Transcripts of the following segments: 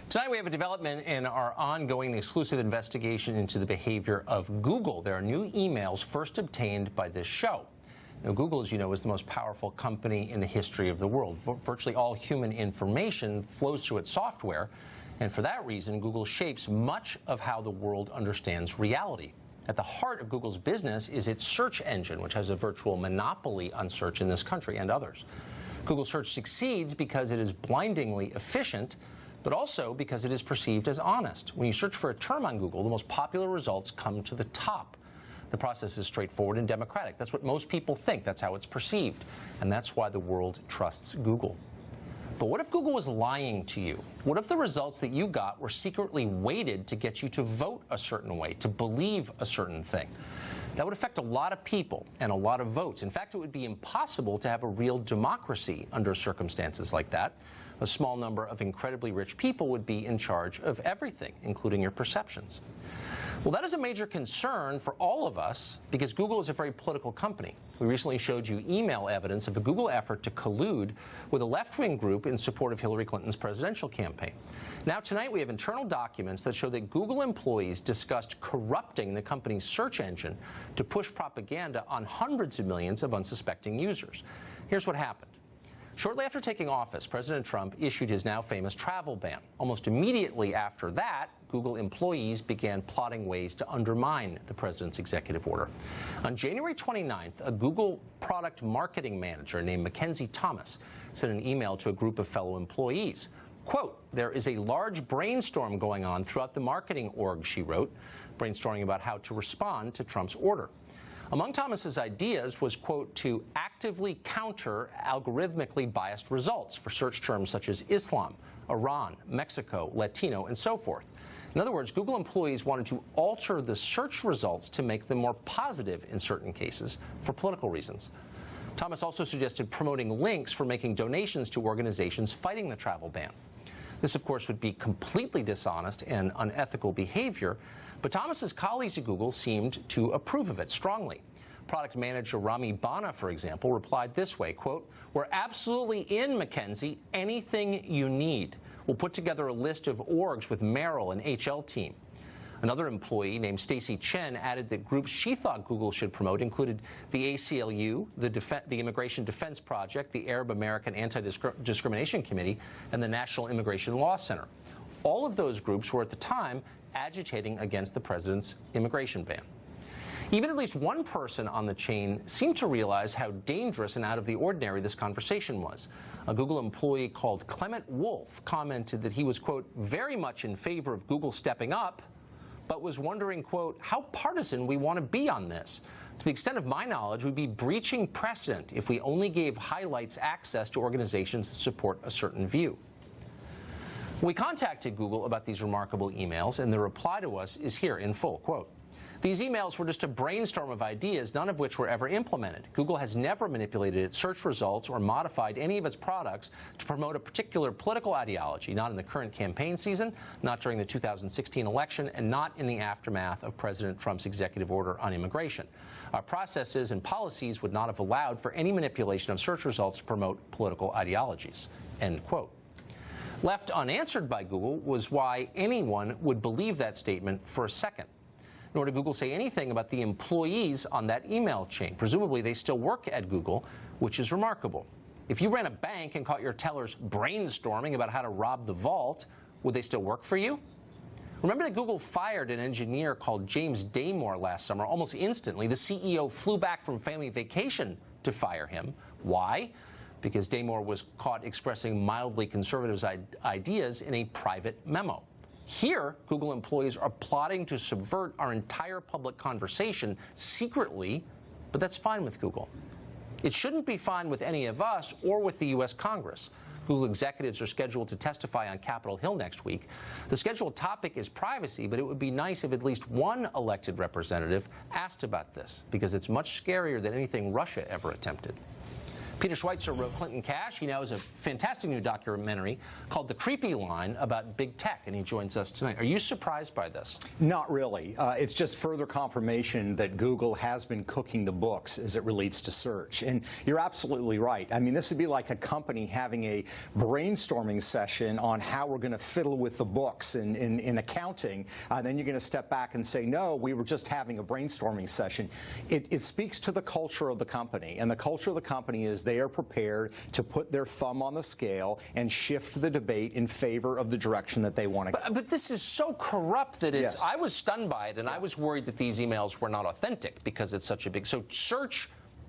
Tonight we have a development in our ongoing exclusive investigation into the behavior of Google. There are new emails first obtained by this show. Now, Google, as you know, is the most powerful company in the history of the world. Virtually all human information flows through its software, and for that reason, Google shapes much of how the world understands reality. At the heart of Google's business is its search engine, which has a virtual monopoly on search in this country and others. Google Search succeeds because it is blindingly efficient, but also because it is perceived as honest. When you search for a term on Google, the most popular results come to the top. The process is straightforward and democratic. That's what most people think. That's how it's perceived. And that's why the world trusts Google. But what if Google was lying to you? What if the results that you got were secretly weighted to get you to vote a certain way, to believe a certain thing? That would affect a lot of people and a lot of votes. In fact, it would be impossible to have a real democracy under circumstances like that. A small number of incredibly rich people would be in charge of everything, including your perceptions. Well, that is a major concern for all of us because Google is a very political company. We recently showed you email evidence of a Google effort to collude with a left-wing group in support of Hillary Clinton's presidential campaign. Now, tonight, we have internal documents that show that Google employees discussed corrupting the company's search engine to push propaganda on hundreds of millions of unsuspecting users. Here's what happened. Shortly after taking office, President Trump issued his now famous travel ban. Almost immediately after that, Google employees began plotting ways to undermine the president's executive order. On January 29th, a Google product marketing manager named Mackenzie Thomas sent an email to a group of fellow employees. Quote, "There is a large brainstorm going on throughout the marketing org," she wrote, brainstorming about how to respond to Trump's order. Among Thomas's ideas was, quote, to actively counter algorithmically biased results for search terms such as Islam, Iran, Mexico, Latino, and so forth. In other words, Google employees wanted to alter the search results to make them more positive in certain cases for political reasons. Thomas also suggested promoting links for making donations to organizations fighting the travel ban. This, of course, would be completely dishonest and unethical behavior, but Thomas's colleagues at Google seemed to approve of it strongly. Product manager Rami Bana, for example, replied this way, quote, "We're absolutely in, Mackenzie, anything you need. We'll put together a list of orgs with Merrill and HL team." Another employee named Stacy Chen added that groups she thought Google should promote included the ACLU, the Immigration Defense Project, the Arab American Anti-Discrimination Committee, and the National Immigration Law Center. All of those groups were at the time agitating against the president's immigration ban. Even at least one person on the chain seemed to realize how dangerous and out of the ordinary this conversation was. A Google employee called Clement Wolf commented that he was, quote, "very much in favor of Google stepping up, but was wondering, quote, how partisan we want to be on this. To the extent of my knowledge, we'd be breaching precedent if we only gave highlights access to organizations that support a certain view." We contacted Google about these remarkable emails, and the reply to us is here in full, quote, "These emails were just a brainstorm of ideas, none of which were ever implemented. Google has never manipulated its search results or modified any of its products to promote a particular political ideology, not in the current campaign season, not during the 2016 election, and not in the aftermath of President Trump's executive order on immigration. Our processes and policies would not have allowed for any manipulation of search results to promote political ideologies," end quote. Left unanswered by Google was why anyone would believe that statement for a second. Nor did Google say anything about the employees on that email chain. Presumably, they still work at Google, which is remarkable. If you ran a bank and caught your tellers brainstorming about how to rob the vault, would they still work for you? Remember that Google fired an engineer called James Damore last summer. Almost instantly, the CEO flew back from family vacation to fire him. Why? Because Damore was caught expressing mildly conservative ideas in a private memo. Here, Google employees are plotting to subvert our entire public conversation secretly, but that's fine with Google. It shouldn't be fine with any of us or with the U.S. Congress. Google executives are scheduled to testify on Capitol Hill next week. The scheduled topic is privacy, but it would be nice if at least one elected representative asked about this, because it's much scarier than anything Russia ever attempted. Peter Schweitzer wrote Clinton Cash. He now has a fantastic new documentary called The Creepy Line about big tech, and he joins us tonight. Are you surprised by this? Not really. It's just further confirmation that Google has been cooking the books as it relates to search. And you're absolutely right. I mean, this would be like a company having a brainstorming session on how we're going to fiddle with the books in accounting. Then you're going to step back and say, no, we were just having a brainstorming session. It speaks to the culture of the company. And the culture of the company is they are prepared to put their thumb on the scale and shift the debate in favor of the direction that they want to go. But this is so corrupt that it's, Yes. I was stunned by it, and I was worried that these emails were not authentic because it's such a big, so search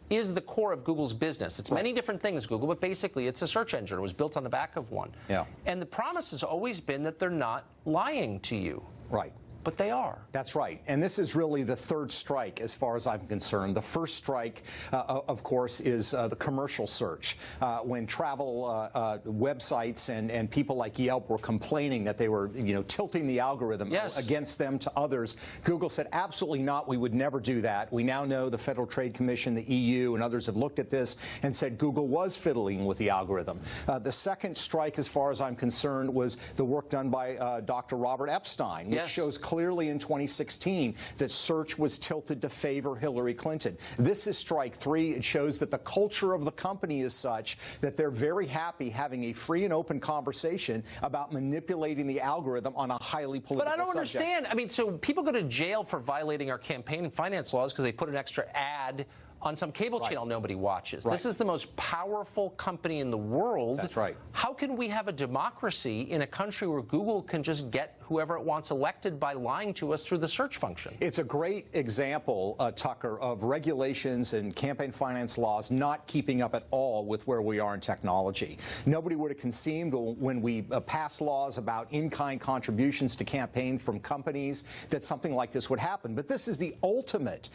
is the core of Google's business. It's many different things, Google, but basically it's a search engine. It was built on the back of one. Yeah. And the promise has always been that they're not lying to you. Right. But they are. That's right. And this is really the third strike as far as I'm concerned. The first strike, of course, is the commercial search. When travel websites and people like Yelp were complaining that they were, tilting the algorithm against them to others, Google said, absolutely not. We would never do that. We now know the Federal Trade Commission, the EU, and others have looked at this and said Google was fiddling with the algorithm. The second strike, as far as I'm concerned, was the work done by Dr. Robert Epstein, which shows clearly in 2016 that search was tilted to favor Hillary Clinton. This is strike three. It shows that the culture of the company is such that they're very happy having a free and open conversation about manipulating the algorithm on a highly political subject. But I don't subject. understand. I mean, so people go to jail for violating our campaign and finance laws because they put an extra ad on some cable channel nobody watches. This is the most powerful company in the world. That's right. How can we have a democracy in a country where Google can just get whoever it wants elected by lying to us through the search function? It's a great example, Tucker, of regulations and campaign finance laws not keeping up at all with where we are in technology. Nobody would have conceived when we passed laws about in-kind contributions to campaign from companies that something like this would happen. But this is the ultimate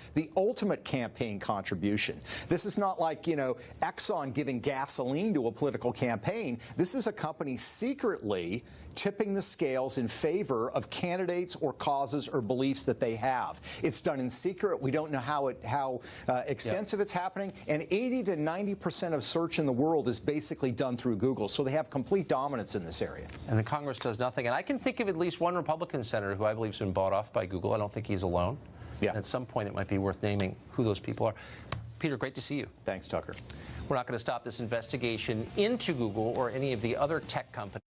campaign contribution. This is not like, Exxon giving gasoline to a political campaign. This is a company secretly tipping the scales in favor of candidates or causes or beliefs that they have. It's done in secret. We don't know how extensive it's happening. And 80 to 90% of search in the world is basically done through Google. So they have complete dominance in this area. And the Congress does nothing. And I can think of at least one Republican senator who I believe has been bought off by Google. I don't think he's alone. Yeah. And at some point, it might be worth naming who those people are. Peter, great to see you. Thanks, Tucker. We're not going to stop this investigation into Google or any of the other tech companies.